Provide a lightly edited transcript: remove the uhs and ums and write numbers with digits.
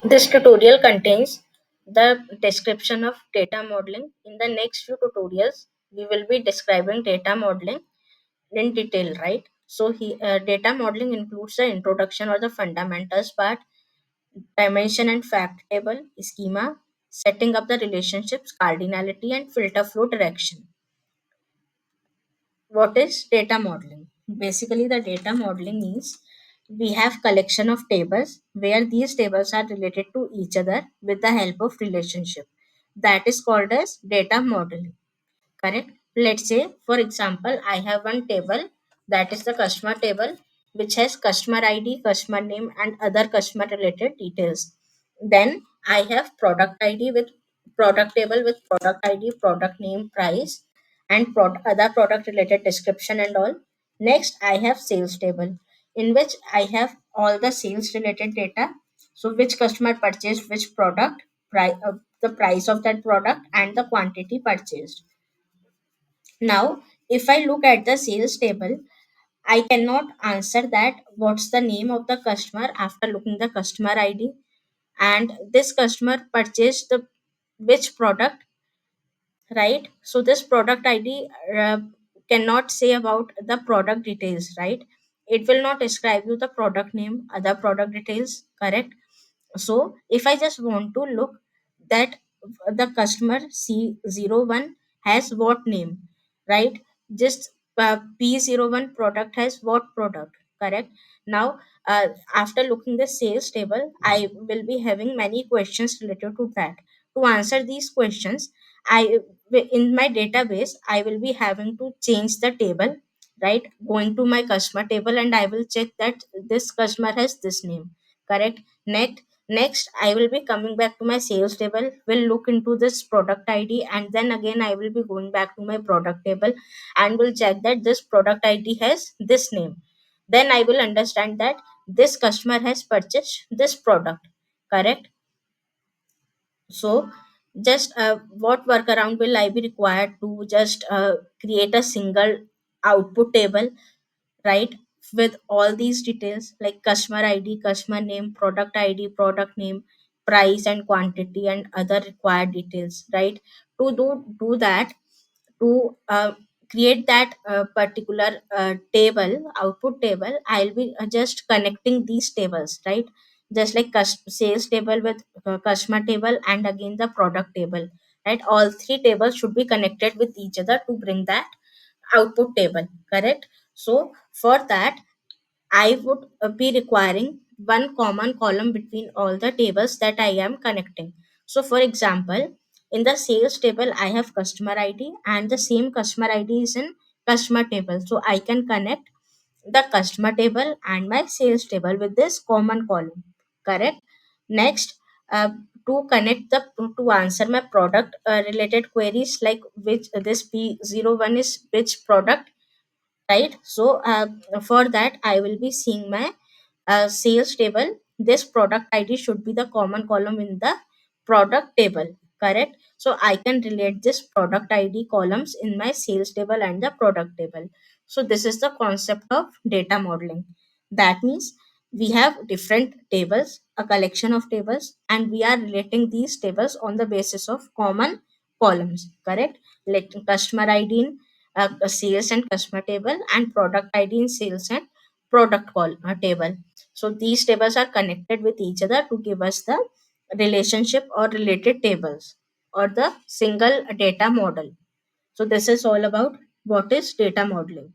This tutorial contains the description of data modeling. In the next few tutorials, we will be describing data modeling in detail, right? So, data modeling includes the introduction or the fundamentals part, dimension and fact table, schema, setting up the relationships, cardinality, and filter flow direction. What is data modeling? Basically, the data modeling means we have collection of tables where these tables are related to each other with the help of relationship. That is called as data modeling. Correct? Let's say, for example, I have one table, that is the customer table, which has customer ID, customer name, and other customer related details. Then I have product ID with product table with product ID, product name, price, and other product related description and all. Next, I have sales table in which I have all the sales related data. So, which customer purchased which product, the price of that product, and the quantity purchased. Now, if I look at the sales table, I cannot answer that what's the name of the customer after looking the customer ID, and this customer purchased the which product, right? So this product ID cannot say about the product details, right? It will not describe you the product name, other product details, correct? So if I just want to look that the customer C01 has what name, right? Just P01 product has what product, correct? Now, after looking the sales table, I will be having many questions related to that. To answer these questions, I in my database I will be having to change the table, right? Going to my customer table and I will check that this customer has this name, correct? Next, I will be coming back to my sales table, will look into this product ID, and then again I will be going back to my product table and will check that this product ID has this name. Then I will understand that this customer has purchased this product, correct? So, just what workaround will I be required to just create a single output table, right, with all these details like customer ID, customer name, product name, price and quantity, and other required details, right? To do that, to create that particular table, output table, I'll be just connecting these tables, right? Just like sales table with customer table and again the product table, right? All three tables should be connected with each other to bring that output table, correct? So for that, I would be requiring one common column between all the tables that I am connecting. So, for example, in the sales table, I have customer ID, and the same customer ID is in customer table. So, I can connect the customer table and my sales table with this common column, correct? Next, to connect the to answer my product related queries, like which this P01 is which product, right? So for that I will be seeing my sales table. This product ID should be the common column in the product table, correct? So I can relate this product ID columns in my sales table and the product table. So this is the concept of data modeling. That means we have different tables, a collection of tables, and we are relating these tables on the basis of common columns, correct? Like customer ID in a sales and customer table, and product ID in sales and product table. So these tables are connected with each other to give us the relationship or related tables or the single data model. So this is all about what is data modeling.